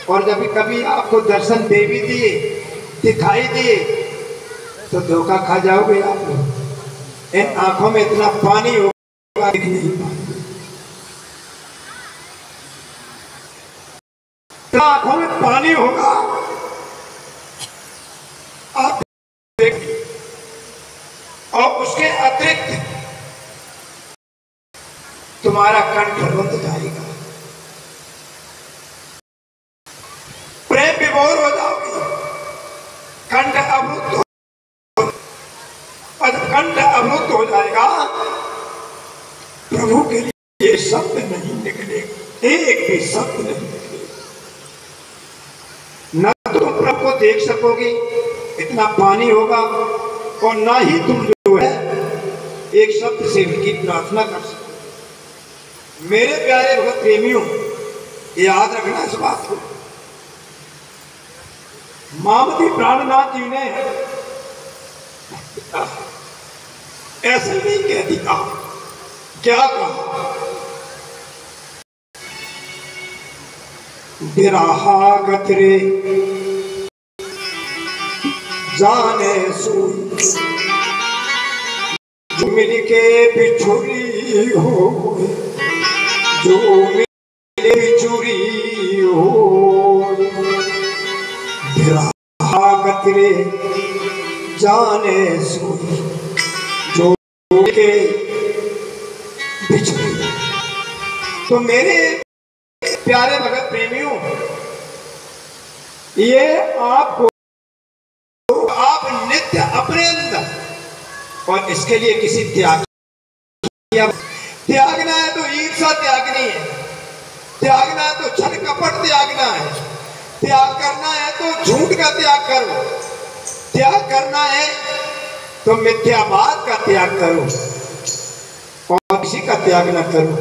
और जब कभी आपको दर्शन दे भी दिए, दिखाई दिए, तो धोखा खा जाओगे आप लोग। इन आंखों में इतना पानी होगा दिख नहीं पाएगा, आंखों में पानी होगा आप देखिए। और उसके अतिरिक्त तुम्हारा कंठ रुंध जाएगा, प्रेम विभोर हो जाओगे, कंठ अवरुद्ध हो, कंठ अवरुद्ध हो जाएगा, प्रभु के लिए शब्द नहीं निकलेगा, एक भी शब्द नहीं निकलेगा। न तुम प्रभु को देख सकोगे, इतना पानी होगा, और ना ही तुम जो है एक शब्द से उनकी प्रार्थना कर सकोगे। मेरे प्यारे भक्त प्रेमियों, याद रखना इस बात को। मामती प्राणनाथ जी ने ऐसे नहीं कह दिया, क्या कहा? बिरहागत रे जाने सुई, जो मिल के बिछुरी हो, जो मिले बिछुरी हो। बिरहागत रे जाने सुई, जो मिल के बिछुरी। तो मेरे प्यारे भगत प्रेमियों, ये आपको आप नित्य अपने अंदर, और इसके लिए किसी त्यागना है तो ईर्ष्या त्यागनी है, त्यागना है तो छल कपट त्यागना है, त्याग करना है तो झूठ का त्याग करो, त्याग करना है तो मिथ्यावाद का त्याग करो, और किसी का त्याग न करो।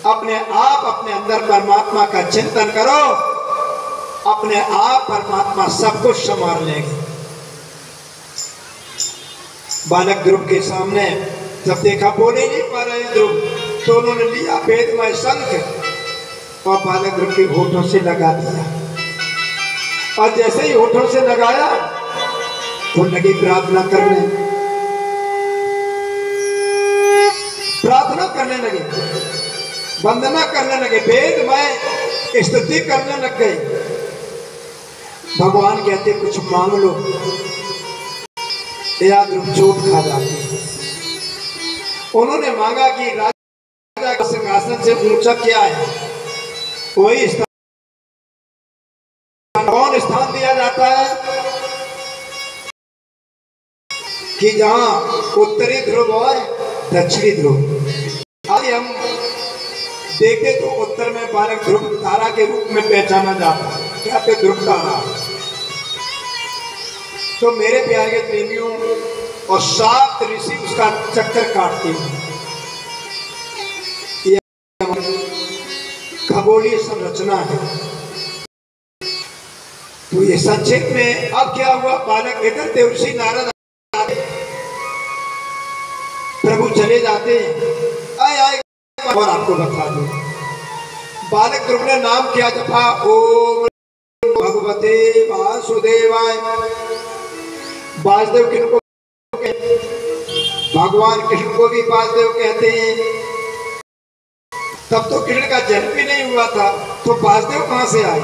अपने आप अपने अंदर परमात्मा का चिंतन करो, अपने आप परमात्मा सब कुछ संभाल लेंगे। बालक ध्रुव के सामने जब देखा बोले नहीं पा रहे ध्रुव, तो उन्होंने लिया वेदमय शंख और बालक ध्रुव के होठों से लगा दिया, और जैसे ही होठों से लगाया तो लगी प्रार्थना करने, प्रार्थना करने लगे, वंदना करने लगे, वेदमय स्तुति करने लग गए। भगवान कहते कुछ मांग लो, या ध्रुव चोट खा जाते। उन्होंने मांगा कि राजा का सिंहासन से ऊंचा क्या है, वही स्थान, कौन स्थान दिया जाता है कि जहां उत्तरी ध्रुव और दक्षिणी ध्रुव। आज हम देखे तो उत्तर में बालक ध्रुव तारा के रूप में पहचाना जाता है, क्या पे ध्रुव तारा। तो मेरे प्यारे प्रेमियों, और 7 ऋषि उसका चक्कर काटते हैं। खगोलीय संरचना है। तो ये संक्षेप में अब क्या हुआ, बालक इधर देवर्षि नारद प्रभु चले जाते हैं, आए और आपको बता दो। बालक ध्रुव ने नाम क्या जपा, ओम भगवते वासुदेवाय। वासुदेव किनको, भगवान कृष्ण को भी वासुदेव कहते हैं। तब तो कृष्ण का जन्म भी नहीं हुआ था, तो वासुदेव कहां से आए?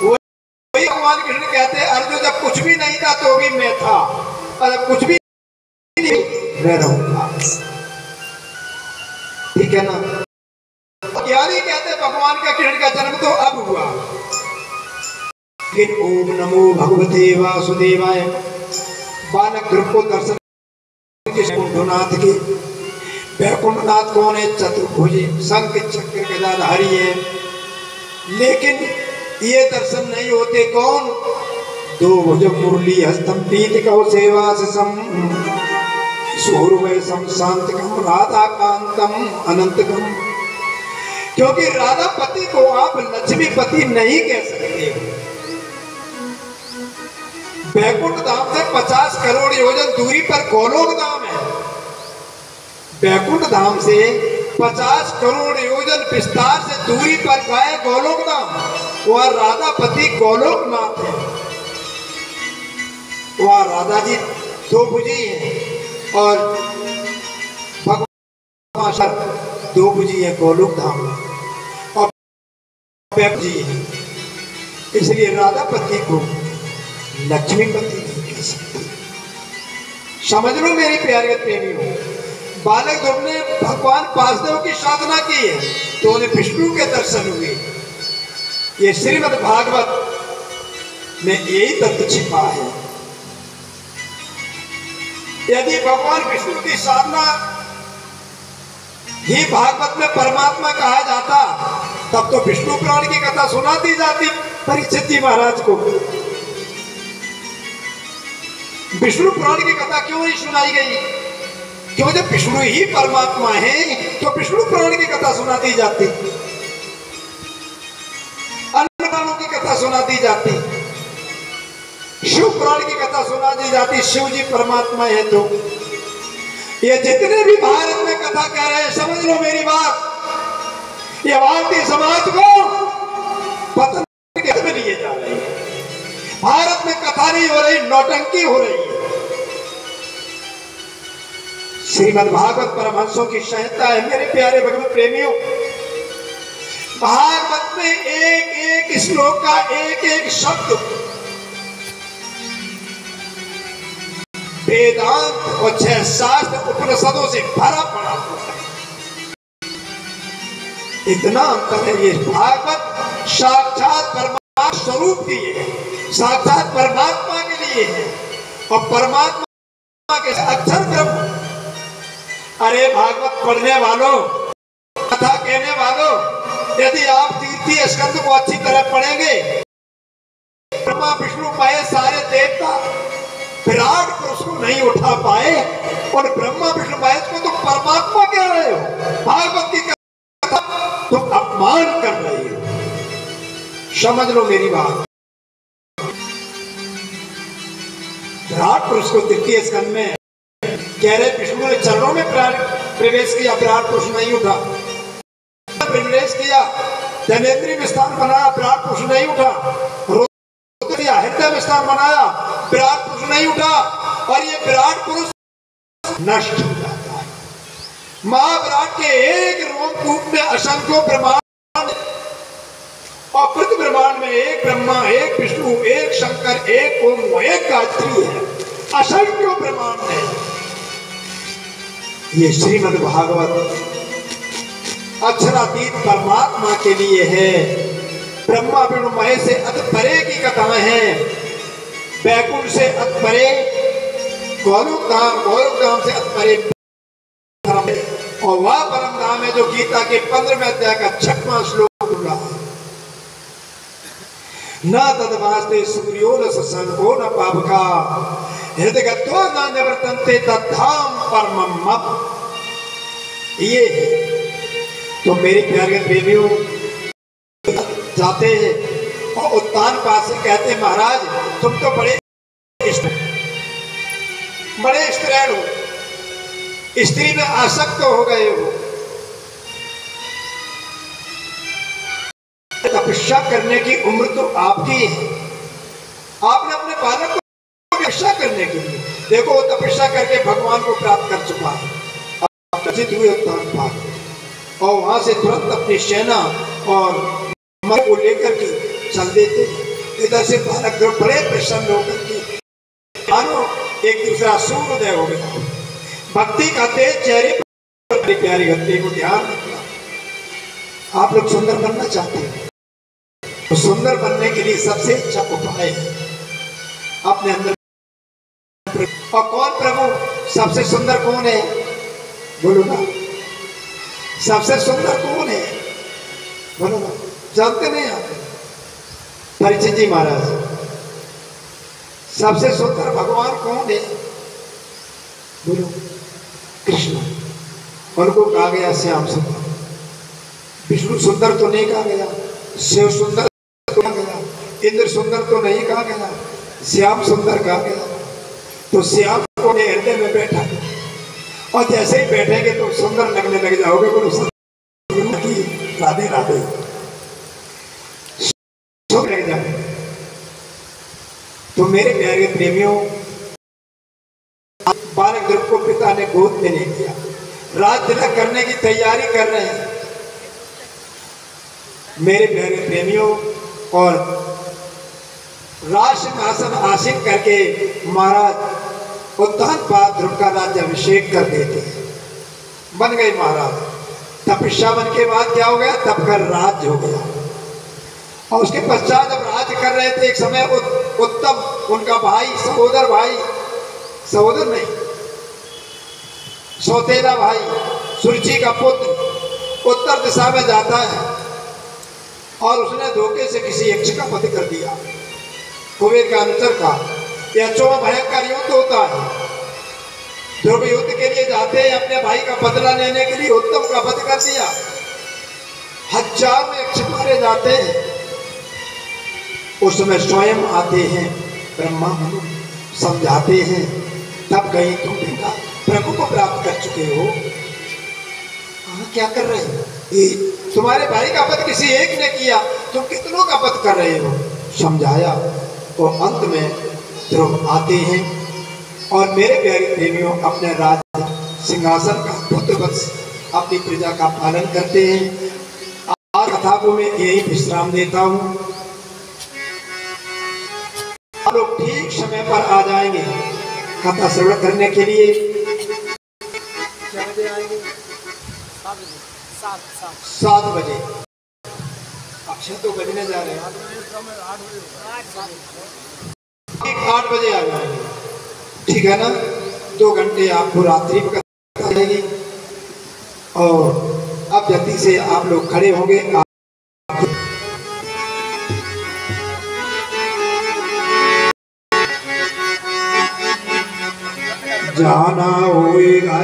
वही भगवान कृष्ण कहते हैं, अर्जुन जब कुछ भी नहीं था तो भी मैं था, और जब कुछ भी नहीं मैं रहूंगा। ठीक है ना? ज्ञानी कहते भगवान का कृष्ण का जन्म तो अब हुआ। फिर ओम नमो भगवते वासुदेवाय। बालक ध्रुव को दर्शन वैकुंठनाथ के, वैकुंठनाथ कौन है? चतुर्भुज, शंख चक्र गदाधारी है। लेकिन ये दर्शन नहीं होते कौन? 2 भुज मुरली हस्तम पीत कौ सेवा सम सूर्वैसम शांतकम राधा कांतम अनंतकम। क्योंकि राधा पति को आप लक्ष्मीपति नहीं कह सकते। वैकुंठ धाम से 50 करोड़ योजन दूरी पर गोलोक धाम है। वैकुंठ धाम से 50 करोड़ योजन विस्तार से दूरी पर गए गोलोक धाम। वह राधापति गोलोकनाथ है। वह राधा जी दो भुजी है और भगवान दो भुजी है गोलोक धाम और जी है। इसलिए राधापति को लक्ष्मीपति नहीं कह सकते। समझ लो मेरी प्यारे प्रेमियों, बालक ध्रुव ने भगवान वासुदेव की साधना की है तो उन्हें विष्णु के दर्शन हुए। ये श्रीमद् भागवत में यही तत्व छिपा है। यदि भगवान विष्णु की साधना ही भागवत में परमात्मा कहा जाता तब तो विष्णु पुराण की कथा सुना दी जाती परीक्षित जी महाराज को। विष्णु पुराण की कथा क्यों नहीं सुनाई गई? क्यों? जब विष्णु ही परमात्मा है तो विष्णु पुराण की कथा सुना दी जाती, अन्य पुराणों की कथा सुना दी जाती, शिव पुराण की कथा सुना दी जाती। शिव जी परमात्मा है। तो ये जितने भी भारत में कथा कह रहे हैं, समझ लो मेरी बात, ये भारतीय समाज को पतन में लिए जा रहे हैं। भारत में कथा नहीं हो रही, नौटंकी हो रही है। श्रीमद् भागवत परमहंसों की संहिता है मेरे प्यारे भगवत प्रेमियों। भागवत में एक एक श्लोक का एक एक शब्द वेदांत और 6 शास्त्र उपनिषदों से भरा पड़ा हुआ है। इतना अंतर है। ये भागवत साक्षात परमात्मा स्वरूप की है, साक्षात परमात्मा के लिए है और परमात्मा के अक्षर ब्रह्म। अरे भागवत पढ़ने वालों, कथा कहने वालों, यदि आप तृतीय स्कंद को अच्छी तरह पढ़ेंगे, ब्रह्मा विष्णु महेश सारे देवता विराट पुरुष को नहीं उठा पाए और ब्रह्मा विष्णु महेश को तो परमात्मा कह रहे हो। भागवत की कथा तुम अपमान कर रहे हो। समझ लो मेरी बात। विराट पुरुष को तृतीय स्कंद में कह रहे विष्णु ने चरणों में प्रवेश किया, विराट पुरुष नहीं उठा। प्रवेश किया, जनेन्द्री में स्थान बनाया, विराट पुरुष नहीं उठा। हृदय में स्थान बनाया, विराट पुरुष नहीं उठा। और ये विराट पुरुष नष्ट हो जाता है। महाविराट के एक रोमकूप में असंख्य ब्रह्मांड और प्रति ब्रह्मांड में एक ब्रह्मा, एक विष्णु, एक शंकर, एक ओम, एक गायत्री है। असंख्य ब्रह्मांड है। ये श्रीमद् भागवत अक्षरातीत परमात्मा के लिए है। ब्रह्मा विष्णु महेश से अत परे की कथाएं हैं। बैकुंठ से अत परे, गौलोक धाम से अत परे, और वह परम धाम है जो गीता के 15वें अध्याय का 6वां श्लोक बोला है। न तद्वास्ते सूर्यो न शशांको न पावका हृदयगतो न निवर्तन्ते तद्धाम परमम् मम। ये तो मेरी प्यारे प्रेमियों जाते हैं और उत्तान पास से कहते हैं, महाराज तुम तो बड़े स्त्रीण हो, स्त्री में आसक्त हो गए हो। तपस्या करने की उम्र तो आपकी है। आपने अपने बालक को तपस्या करने के लिए, देखो वो तपस्या करके भगवान को प्राप्त कर चुका है। हुए उत्तान पास और वहां से तुरंत अपनी सेना और मर को लेकर के चल देते। इधर से बालक बड़े प्रसन्न होकर के मानो एक दूसरा सूर्योदय हो गया। भक्ति का तेज चेहरे पर प्यारी भक्ति को ध्यान रखना। आप लोग सुंदर बनना चाहते हैं तो सुंदर बनने के लिए सबसे अच्छा उपाय है अपने अंदर। और कौन प्रभु सबसे सुंदर कौन है? बोलो ना, सबसे सुंदर कौन है? बोलो ना, जानते नहीं आप? परीक्षित जी महाराज, सबसे सुंदर भगवान कौन है? बोलो, कृष्ण। उनको कहा गया श्याम सुंदर। विष्णु सुंदर तो नहीं कहा गया, शिव सुंदर तो कहा गया, इंद्र सुंदर तो नहीं कहा गया, श्याम सुंदर कहा गया। तो श्याम को हृदय में बैठा और जैसे ही बैठेंगे तो सुंदर लगने लग जाओगे। बोलो राधे राधे। चुप रह जाए। तो मेरे प्यारे प्रेमियों, बालक ध्रुव को पिता ने गोद में ले लिया, राज तिलक करने की तैयारी कर रहे हैं मेरे प्यारे प्रेमियों। और राज सिंहासन आसीन करके महाराज उत्तानपाद ध्रुव का राज्याभिषेक कर देते हैं, बन गए महाराज। तपस्या बन के बाद क्या हो गया, तब का राज हो गया। और उसके पश्चात जब राज कर रहे थे एक समय उत्तम उनका भाई, सहोदर नहीं, सौतेला भाई, सुरुचि का पुत्र उत्तर दिशा में जाता है और उसने धोखे से किसी यक्ष का वध कर दिया, कुबेर का अनुचर का। यक्षों में भयंकर युद्ध होता है। ध्रुव युद्ध के लिए जाते हैं, अपने भाई का बदला लेने के लिए उत्तम का वध कर दिया। हजारों यक्ष मारे जाते हैं। उस समय स्वयं आते हैं ब्रह्मा मनु, समझाते हैं, तब कहीं तुम बेटा प्रभु को प्राप्त कर चुके हो, क्या कर रहे हो? तुम्हारे भाई का वध किसी एक ने किया, तुम कितनों का वध कर रहे हो? समझाया। और अंत में ध्रुव आते हैं और मेरे प्यारे प्रेमियों अपने राज सिंहासन का पुत्रवत्स अपनी प्रजा का पालन करते हैं। आज कथा को मैं यही विश्राम देता हूँ। आप लोग ठीक समय पर आ जाएंगे कथा श्रवण करने के लिए। क्या बजे आएंगे? 7 बजे। अक्षय तो बजने जा रहे हैं, 8 बजे आ जाएंगे, ठीक है ना? 2 घंटे आपको रात्रि में कथा जाएगी। और अब जल्दी से आप लोग खड़े होंगे। जाना होएगा।